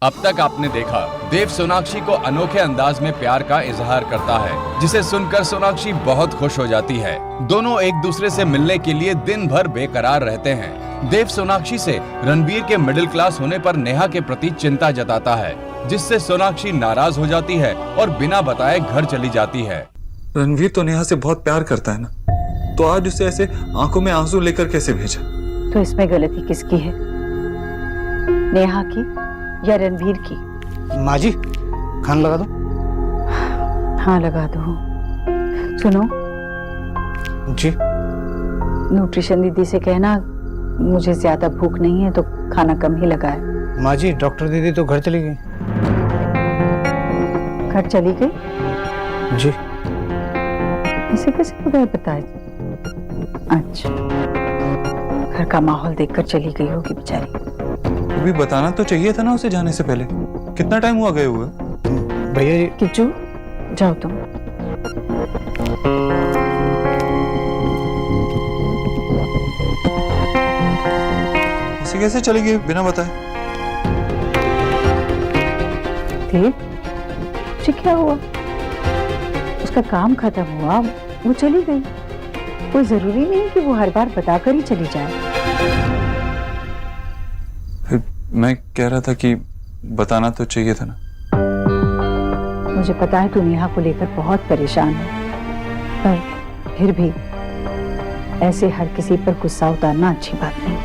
अब तक आपने देखा देव सोनाक्षी को अनोखे अंदाज में प्यार का इजहार करता है, जिसे सुनकर सोनाक्षी बहुत खुश हो जाती है। दोनों एक दूसरे से मिलने के लिए दिन भर बेकरार रहते हैं। देव सोनाक्षी से रणबीर के मिडिल क्लास होने पर नेहा के प्रति चिंता जताता है, जिससे सोनाक्षी नाराज हो जाती है और बिना बताए घर चली जाती है। रणवीर तो नेहा से बहुत प्यार करता है ना, तो आज उसे ऐसे आंखों में आंसू लेकर कैसे भेजा? तो इसमें गलती किसकी है, नेहा की या रणबीर की? माँ जी, खाना लगा दो। हाँ लगा दो। सुनो जी, न्यूट्रिशन दीदी से कहना मुझे ज्यादा भूख नहीं है तो खाना कम ही लगाए। माँ जी, डॉक्टर दीदी तो घर चली गई। घर चली गई? जी। इसे कैसे बगैर बताए? अच्छा, घर का माहौल देखकर चली गई होगी बेचारी। अभी बताना तो चाहिए था ना उसे जाने से पहले। कितना टाइम हुआ गए हुए? भैया जी। किच्चू जाओ तुम। ऐसे कैसे चली गई बिना बताए? उसे क्या हुआ? उसका काम खत्म हुआ, वो चली गई। कोई जरूरी नहीं कि वो हर बार बताकर ही चली जाए। मैं कह रहा था कि बताना तो चाहिए था ना। मुझे पता है तू नेहा को लेकर बहुत परेशान है, पर फिर भी ऐसे हर किसी पर गुस्सा उतारना अच्छी बात नहीं।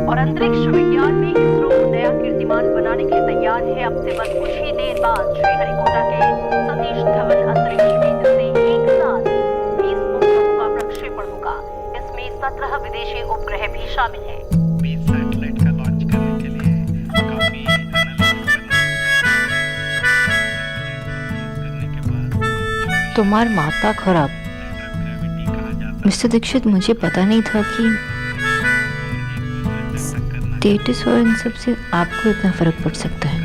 और अंतरिक्ष विज्ञान में इसरो नया कीर्तिमान बनाने के लिए तैयार है। अब से बस कुछ ही देर बाद श्रीहरिकोटा के सतीश धवन अंतरिक्ष केंद्र से एक साथ 20 उपग्रहों का प्रक्षेपण होगा। इसमें 17 विदेशी उपग्रह भी शामिल हैं। 20 सैटेलाइट का लॉन्च करने के लिए काफी करने के बाद तुम्हार माता खराब। मिस्टर दीक्षित, मुझे पता नहीं था कि स्टेटस और इन सब से आपको इतना फर्क पड़ सकता है।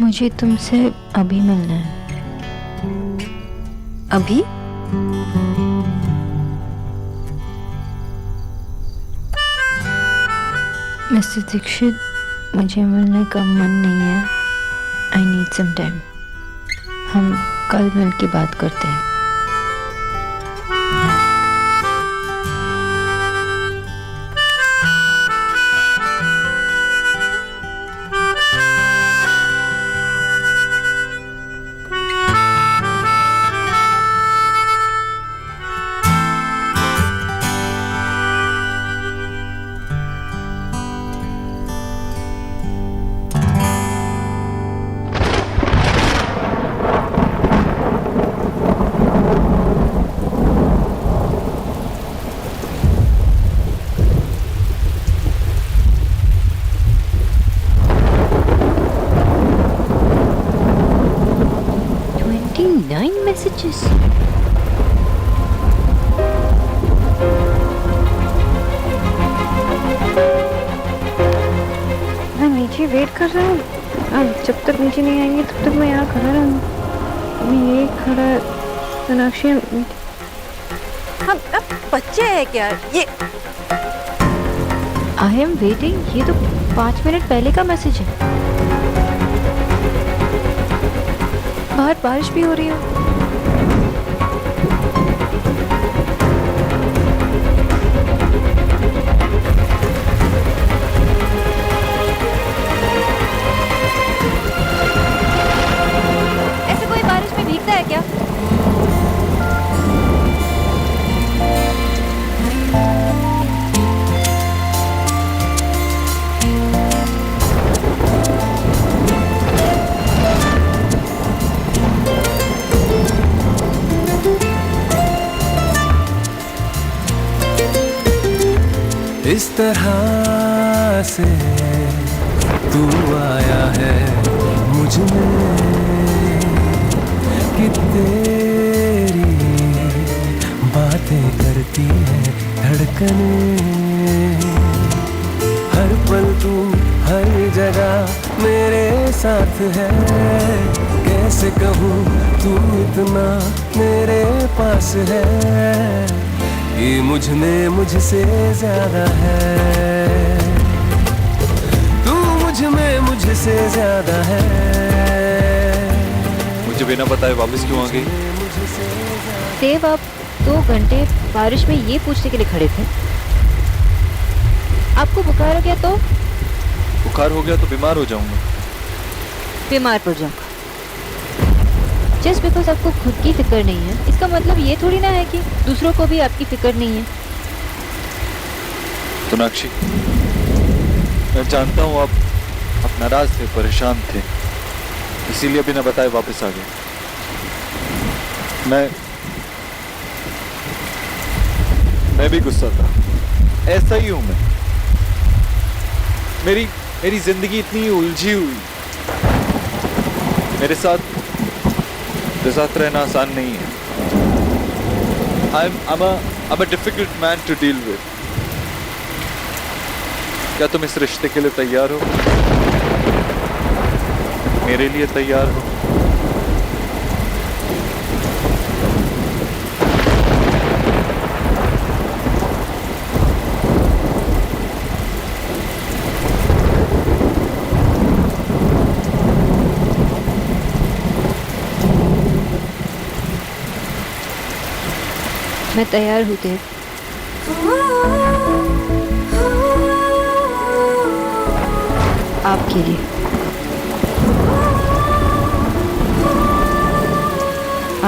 मुझे तुमसे अभी मिलना है। अभी? मिस्टर दीक्षित, मुझे मिलने का मन नहीं है। I need some time. हम कल मिल के बात करते हैं। Messages. मैं नीचे वेट कर रहा हूँ। अब जब तक नीचे नहीं आएंगे तब तक मैं यहाँ खड़ा रहूँगा। मैं ये खड़ा सोनाक्षी। हम अब बच्चे हैं क्या ये? I am waiting. ये तो 5 मिनट पहले का मैसेज है। बाहर बारिश भी हो रही है। ऐसे कोई तरह से तू आया है मुझ में कि तेरी बातें करती है धड़कनें, हर पल तू हर जगह मेरे साथ है, कैसे कहूँ तू इतना मेरे पास है, ये मुझ में मुझसे ज्यादा है, तू मुझ में मुझसे ज्यादा है। मुझे बिना बताए वापस क्यों आ गई? देव, आप 2 घंटे बारिश में ये पूछने के लिए खड़े थे आपको बुखार हो गया तो? बुखार हो गया तो बीमार हो जाऊंगा। बीमार पड़ जाऊंगा। जस्ट बिकॉज आपको खुद की फिक्र नहीं है इसका मतलब ये थोड़ी ना है कि दूसरों को भी आपकी फिक्र नहीं है। सोनाक्षी, मैं जानता हूँ आप नाराज थे, परेशान थे, इसीलिए बिना बताए वापस आ गए। मैं भी गुस्सा था, ऐसा ही हूं मैं। मेरी जिंदगी इतनी उलझी हुई, मेरे साथ रहना आसान नहीं है। I'm a difficult man to deal with. क्या तुम इस रिश्ते के लिए तैयार हो? मेरे लिए तैयार हो? मैं तैयार हूँ देव। आपके लिए,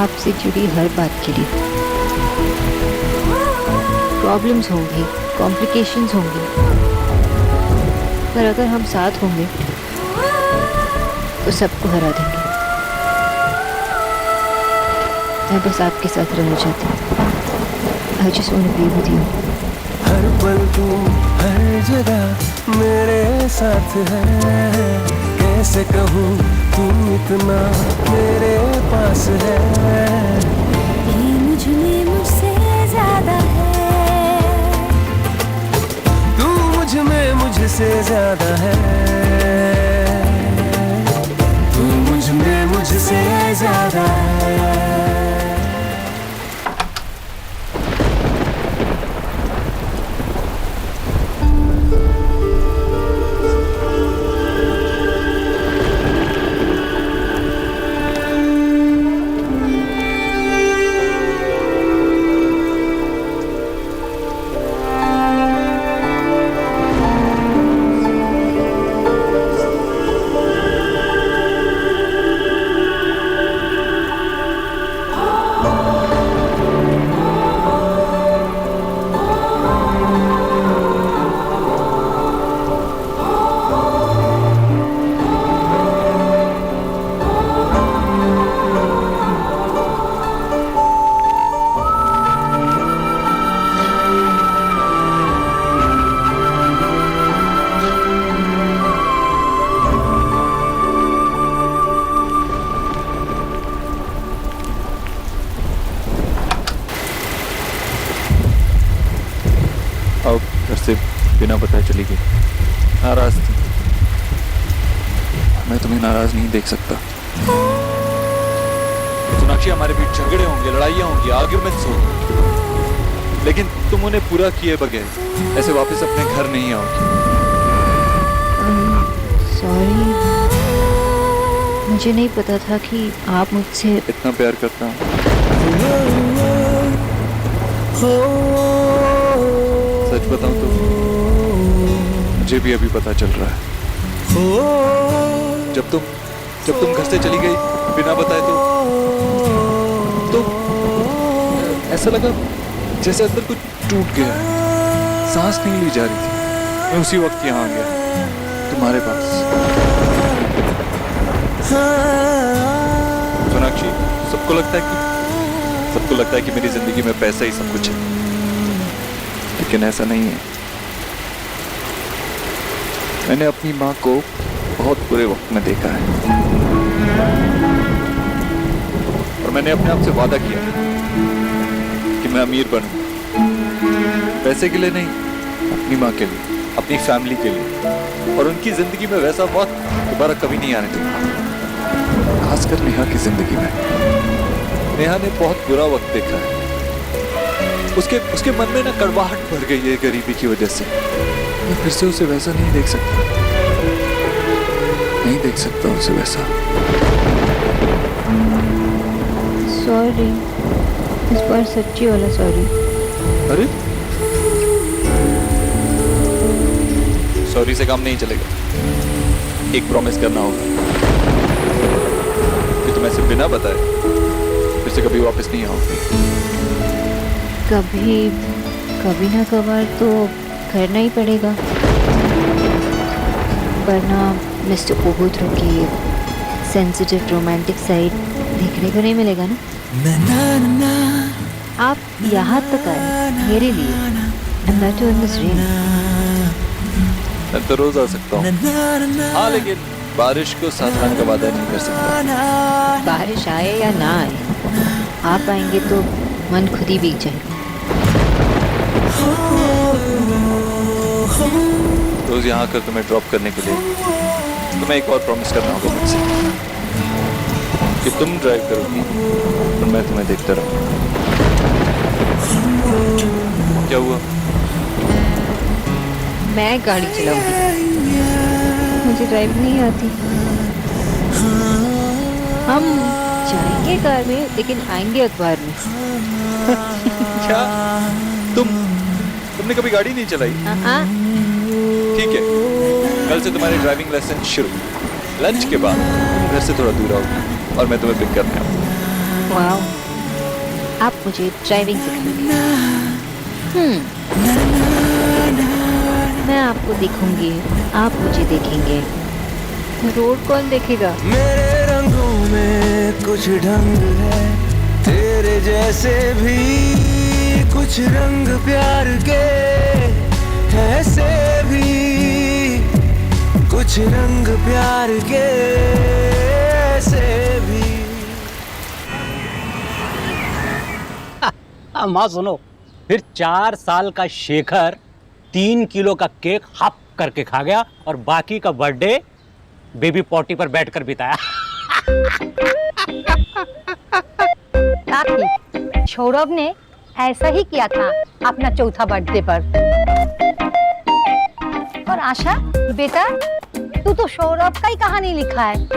आपसे जुड़ी हर बात के लिए। प्रॉब्लम्स होंगी, कॉम्प्लिकेशंस होंगी, पर अगर हम साथ होंगे तो सबको हरा देंगे। मैं बस आपके साथ रहना चाहती हूँ। I just want to be with you. हर पल तू हर जगह मेरे साथ है, कैसे कहूँ तू इतना मेरे पास है, ये मुझ में मुझसे ज्यादा है, तू मुझ में मुझसे ज्यादा है, तू मुझ में मुझसे ज्यादा है। घर से बिना बताए चली गई, नाराज थी। मैं तुम्हें नाराज नहीं देख सकता। सोनाक्षी, हमारे बीच झगड़े होंगे, लड़ाइयाँ होंगी, आर्ग्यूमेंट्स होंगे, लेकिन तुम उन्हें पूरा किए बगैर ऐसे वापस अपने घर नहीं आओगी। सॉरी, मुझे नहीं पता था कि आप मुझसे इतना प्यार करता हूँ। सच बताऊं तो मुझे भी अभी पता चल रहा है। जब तुम घर से चली गई बिना बताए तो ऐसा लगा जैसे अंदर कुछ टूट गया, सांस नहीं ली जा रही थी। मैं उसी वक्त यहाँ आ गया तुम्हारे पास। सोनाक्षी, सबको लगता है कि मेरी जिंदगी में पैसा ही सब कुछ है, लेकिन ऐसा नहीं है। मैंने अपनी माँ को बहुत बुरे वक्त में देखा है और मैंने अपने आप से वादा किया कि मैं अमीर बनूं। पैसे के लिए नहीं, अपनी माँ के लिए, अपनी फैमिली के लिए, और उनकी जिंदगी में वैसा वक्त दोबारा कभी नहीं आने दूंगा। खासकर नेहा की जिंदगी में। नेहा ने बहुत बुरा वक्त देखा है। उसके मन में ना कड़वाहट भर गई है गरीबी की वजह से। मैं फिर से उसे वैसा नहीं देख सकता, नहीं देख सकता उसे वैसा। सॉरी, इस बार सच्ची वाला सॉरी। अरे सॉरी से काम नहीं चलेगा, एक प्रॉमिस करना होगा कि तुम ऐसे बिना बताए फिर से कभी वापस नहीं आओगे। कभी ना कभार तो करना ही पड़ेगा, वरना मिस्टर ओबुद्रो की सेंसिटिव रोमांटिक साइड देखने को नहीं मिलेगा ना। आप यहाँ तक आए मेरे लिए, and that too in this rain. मैं तो रोज आ सकता हूँ, हाँ, लेकिन बारिश को साथ आने का वादा नहीं कर सकता। बारिश आए या ना आए, आप आएंगे तो मन खुद ही भीग जाएगा। रोज यहाँ आकर तुम्हें ड्रॉप करने के लिए तुम्हें एक और प्रॉमिस करना होगा मुझसे कि तुम ड्राइव करोगी और मैं तुम्हें देखता रहूँगा। क्या हुआ? मैं गाड़ी चलाऊंगी, मुझे ड्राइव नहीं आती। हम जाएंगे कार में लेकिन आएंगे अखबार में। क्या तुमने कभी गाड़ी नहीं चलाई? ठीक है, कल से तुम्हारी ड्राइविंग लेसन शुरू। लंच के बाद घर से थोड़ा दूर आओगी और मैं तुम्हें पिक करने आऊँगा। वाओ, आप मुझे ड्राइविंग सिखाएंगे। मैं आपको देखूंगी, आप मुझे देखेंगे, रोड कौन देखेगा? मेरे रंगों में कुछ ढंग है, तेरे जैसे भी कुछ रंग प्यार के, ऐसे भी कुछ रंग प्यार के, ऐसे भी। माँ सुनो, फिर 4 साल का शेखर 3 किलो का केक हप करके खा गया और बाकी का बर्थडे बेबी पॉटी पर बैठकर बिताया। काकी, सौरभ ने ऐसा ही किया था अपना चौथा बर्थडे पर। और आशा बेटा, तू तो सौरभ का ही कहानी लिखा है,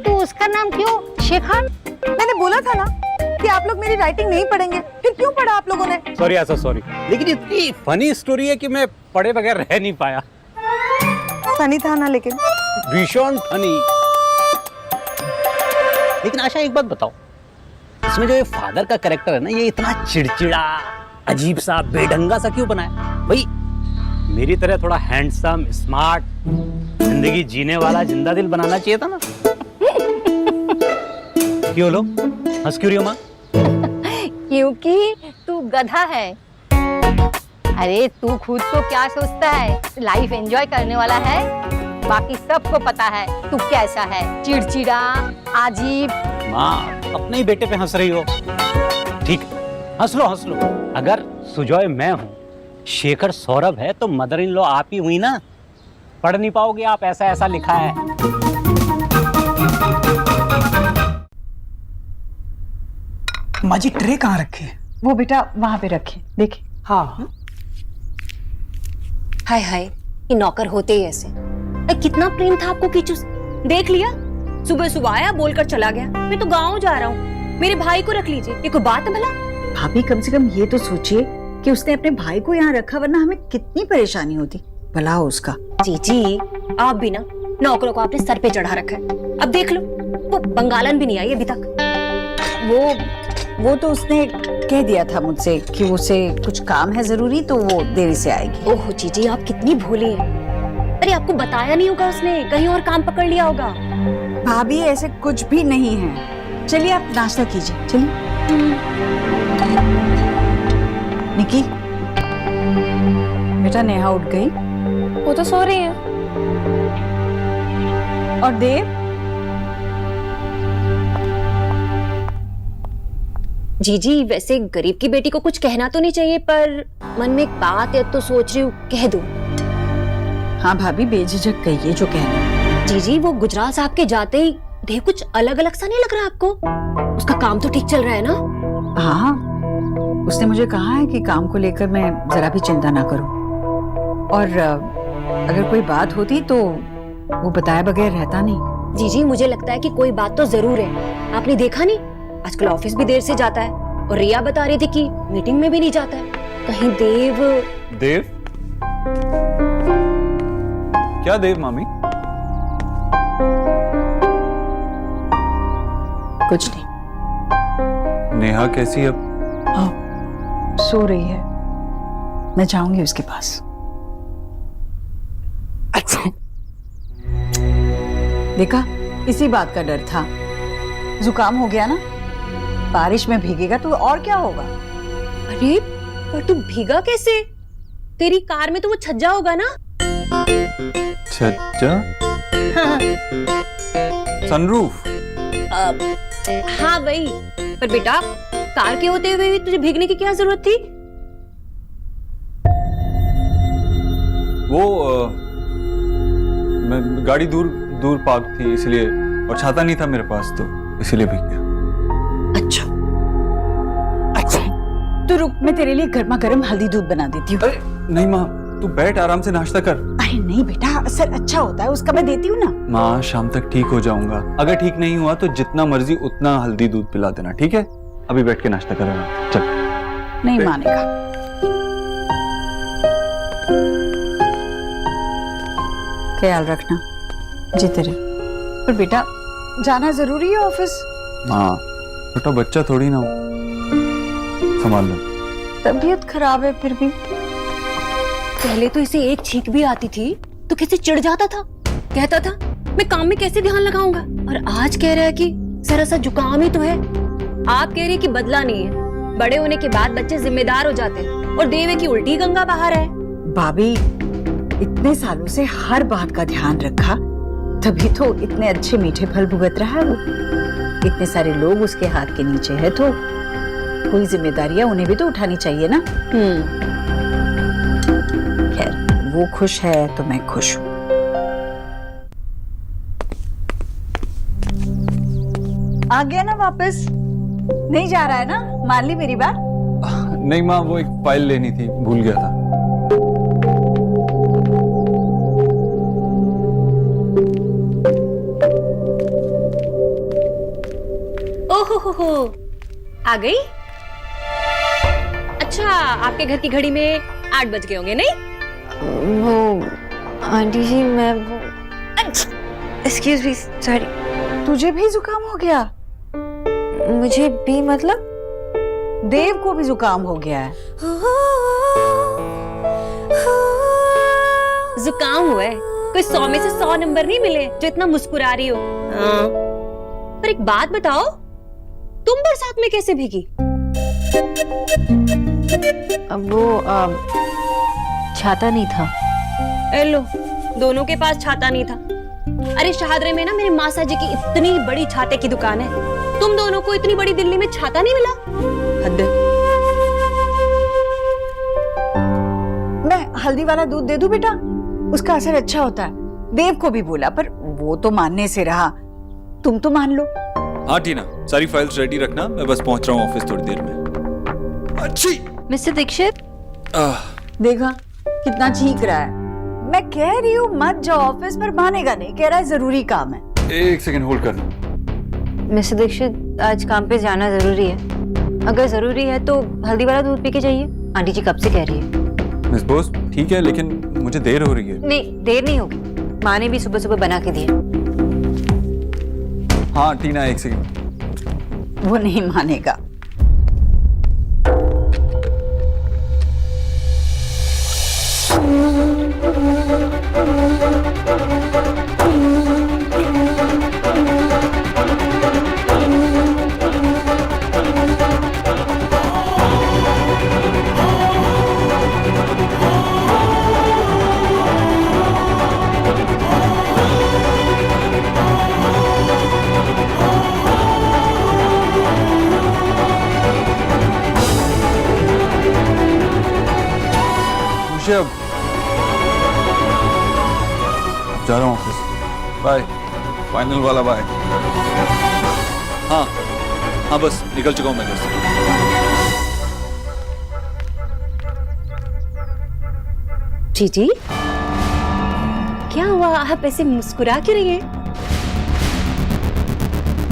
तू उसका नाम क्यों शेखर? मैंने बोला था ना कि आप लोग मेरी राइटिंग नहीं पढ़ेंगे, फिर क्यों पढ़ा आप लोगों ने? सॉरी आशा, सॉरी, लेकिन इतनी फनी स्टोरी है कि मैं पढ़े बगैर रह नहीं पाया। फनी था ना, लेकिन भीषण फनी। लेकिन आशा एक बात बताओ, इसमें जो ये फादर का कैरेक्टर है ना, ये इतना चिड़चिड़ा, अजीब सा, बेढंगा सा क्यों बनाया? भाई मेरी तरह थोड़ा हैंडसम, स्मार्ट, जिंदगी जीने वाला जिंदा दिल बनाना चाहिए था ना। क्यों लो हंस क्यों रही हो माँ? क्योंकि तू गधा है। अरे तू खुद को क्या सोचता है, लाइफ एंजॉय करने वाला है, बाकी सबको पता है तू कैसा है, चिड़चिड़ा, अजीब। माँ अपने ही बेटे पे हंस रही हो। ठीक है, हंस लो हंस लो। अगर सुजॉय मैं हूँ, शेखर सौरभ है, तो मदर इन लॉ आप ही हुई ना। पढ़ नहीं पाओगे आप, ऐसा ऐसा लिखा है। माँ जी ट्रे कहाँ रखे? वो बेटा वहां पे रखे, देखे। हाँ। हाय हाय, ये नौकर होते ही ऐसे। कितना प्रेम था आपको कीचू से, देख लिया? सुबह सुबह आया, बोलकर चला गया, मैं तो गाँव जा रहा हूँ, मेरे भाई को रख लीजिए। ये कोई बात है भला? भाभी कम से कम ये तो सोचिए कि उसने अपने भाई को यहाँ रखा, वरना हमें कितनी परेशानी होती। भला हो उसका। जी, आप भी ना नौकरों को आपने सर पे चढ़ा रखा है। अब देख लो, वो बंगालन भी नहीं आई अभी तक। वो तो उसने कह दिया था मुझसे कि उसे कुछ काम है जरूरी, तो वो देरी से आएगी। ओह जीजी, आप कितनी भोली हैं। अरे आपको बताया नहीं होगा उसने, कहीं और काम पकड़ लिया होगा। भाभी ऐसे कुछ भी नहीं है। चलिए आप नाश्ता कीजिए, चलिए। निकी बेटा, नेहा उठ गई? वो तो सो रही है। और देव? जीजी वैसे गरीब की बेटी को कुछ कहना तो नहीं चाहिए, पर मन में एक बात है तो सोच रही हूँ कह दूं। हाँ भाभी, बेझिझक कहिए जो कहना। जीजी वो गुजराल साहब के जाते ही देव कुछ अलग अलग सा नहीं लग रहा आपको? उसका काम तो ठीक चल रहा है ना? हाँ, उसने मुझे कहा है कि काम को लेकर मैं जरा भी चिंता ना करूं, और अगर कोई बात होती तो वो बताए बगैर रहता नहीं। जीजी मुझे लगता है कि कोई बात तो जरूर है। आपने देखा नहीं, आजकल ऑफिस भी देर से जाता है, और रिया बता रही थी कि मीटिंग में भी नहीं जाता है। कहीं देव क्या देव मामी? कुछ नहीं। नेहा कैसी अब? हाँ, सो रही है। मैं जाऊंगी उसके पास। अच्छा, देखा, इसी बात का डर था। जुकाम हो गया ना, बारिश में भीगेगा तो और क्या होगा? अरे पर तू भीगा कैसे? तेरी कार में तो वो छज्जा होगा ना? छज्जा? हाँ। सनरूफ? हाँ वही। पर बेटा, कार के होते हुए भी तुझे भीगने की क्या जरूरत थी? वो मैं गाड़ी दूर पार्क थी इसलिए, और छाता नहीं था मेरे पास तो इसलिए भीग गया। अच्छा, तो रुक, मैं तेरे लिए गर्मा गर्म हल्दी दूध बना देती हूँ। नहीं माँ, तू बैठ, आराम से नाश्ता कर। अरे नहीं बेटा, असर अच्छा होता है उसका, मैं देती हूँ ना। माँ, शाम तक ठीक हो जाऊंगा। अगर ठीक नहीं हुआ तो जितना मर्जी उतना हल्दी दूध पिला देना, ठीक है? अभी बैठ के नाश्ता करेगा। चल। नहीं मानेगा। ख्याल रखना जी तेरे। पर बेटा, जाना जरूरी है ऑफिस। हाँ, छोटा बच्चा थोड़ी ना हो, संभाल लो। तबीयत खराब है फिर भी। पहले तो इसे एक छींक भी आती थी तो कैसे चिढ़ जाता था, कहता था मैं काम में कैसे ध्यान लगाऊंगा, और आज कह रहा है कि जरा सा जुकाम ही तो है। आप कह रही है कि बदला नहीं है। बड़े होने के बाद बच्चे जिम्मेदार हो जाते हैं, और देवे की उल्टी गंगा बाहर है। भाभी, इतने सालों से हर बात का ध्यान रखा, तभी तो इतने अच्छे मीठे फल भुगत रहा है वो। इतने सारे लोग उसके हाथ के नीचे है, तो कोई जिम्मेदारियां उन्हें भी तो उठानी चाहिए ना। खैर, वो खुश है तो मैं खुश हूँ। आ गया ना वापस? नहीं जा रहा है ना? मान ली मेरी बात? नहीं माँ, वो एक फाइल लेनी थी, भूल गया था। ओहो, आ गई? अच्छा, आपके घर की घड़ी में 8 बज गए होंगे नहीं? वो आंटी जी, मैं वो एक्सक्यूज मी, सॉरी। तुझे भी जुकाम हो गया? मुझे भी मतलब? देव को भी जुकाम हो गया है। जुकाम हुआ है? कोई 100 में से 100 नंबर नहीं मिले जो इतना मुस्कुरा रही हो। हाँ। पर एक बात बताओ, तुम बरसात में कैसे भीगी? वो छाता नहीं था। लो, दोनों के पास छाता नहीं था। अरे शाहदरे में ना मेरे मासा जी की इतनी बड़ी छाते की दुकान है, तुम दोनों को इतनी बड़ी दिल्ली में छाता नहीं मिला? हद। मैं हल्दी वाला दूध दे दूं बेटा? उसका असर अच्छा होता है। देव को भी बोला, पर वो तो मानने से रहा। तुम तो मान लो। हाँ टीना, सारी फाइल्स रेडी रखना, मैं बस पहुंच रहा हूँ ऑफिस थोड़ी देर में। अच्छी। मिस्टर दीक्षित, देखा कितना चीख रहा है। मैं कह रही हूँ मत जाओ ऑफिस, पर मानेगा नहीं, कह रहा है जरूरी काम है। एक सेकंड होल्ड करना। मिस्टर दीक्षित, आज काम पे जाना जरूरी है। अगर जरूरी है तो हल्दी वाला दूध पी के जाइए। आंटी जी कब से कह रही है। मिस बोस, ठीक है, लेकिन मुझे देर हो रही है। नहीं, देर नहीं होगी। माँ ने भी सुबह सुबह बना के दिया। हाँ टीना, एक सेकंड। वो नहीं मानेगा। लीजिए अब जा रहा हूँ ऑफिस। बाय, फाइनल वाला बाय। हाँ हाँ, बस निकल चुका हूँ मैं घर से। जीजी, क्या हुआ? आप ऐसे मुस्कुरा क्यों रही हैं?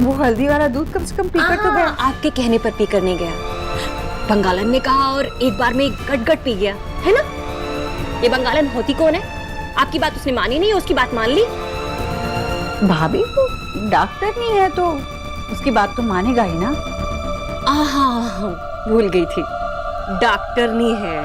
वो हल्दी वाला दूध कम से कम पीकर तो गया। आपके कहने पर पीकर नहीं गया। बंगालन ने कहा और एक बार में गट पी गया, है ना? ये बंगालन होती कौन है? आपकी बात उसने मानी नहीं, उसकी बात मान ली। भाभी वो डॉक्टर नहीं है तो उसकी बात तो मानेगा ही ना। भूल गई थी, डॉक्टर नहीं है।